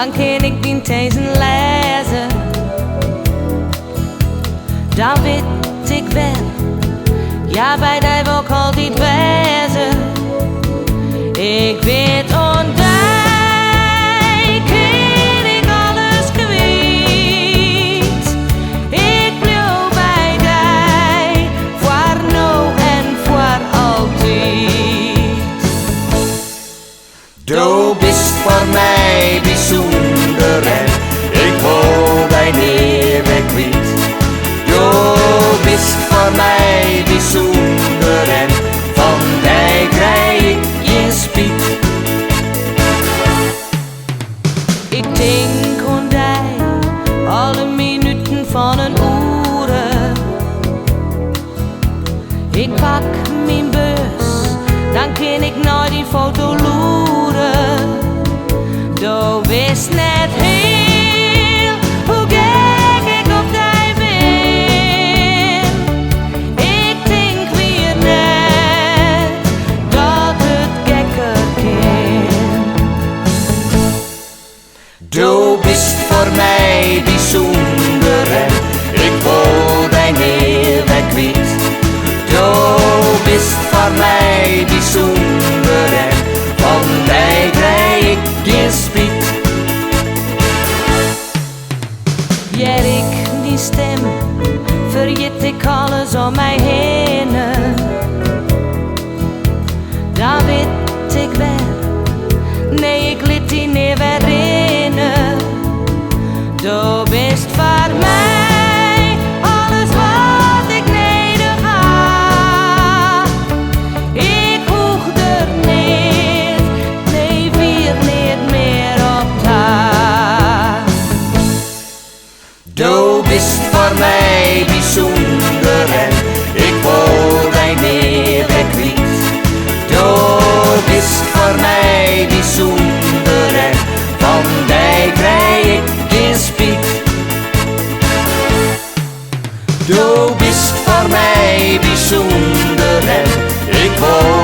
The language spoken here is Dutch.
dan kan ik die thesen lezen. Dan weet ik wel, ja bij die wil ik altijd wezen. Ik weet ontdek ik alles kwijt. Ik blijf bij die, voor nu en voor altijd. Du bist voor mij bijzonder en ik wil die niet meer kwijt. Du bist voor mij bijzonder en van die krijg ik geen spijt. Ik denk aan die, alle minuten van een uren. Ik pak mijn bus, dan kan ik naar die foto loeren. Du wist net heel hoe gek ik op die ben. Ik denk weer net dat het gekker kan. Du bist voor mij bijzonder en ik wil die niet meer kwijt. Du bist voor mij bijzonder en van die krijg ik geen spijt. Ja, ik die stem, vergeet ik alles om mij heen. Dan weet ik wel, nee ik liet die niet weer rennen. Du bist voor mij alles wat ik nodig had. Ik hoef er niet, nee weer niet meer op taal. Du bist voor mij bijzonder en ik wil die niet meer kwijt. Du bist voor mij bijzonder en van die krijg ik geen spijt. Du bist voor mij bijzonder en ik wil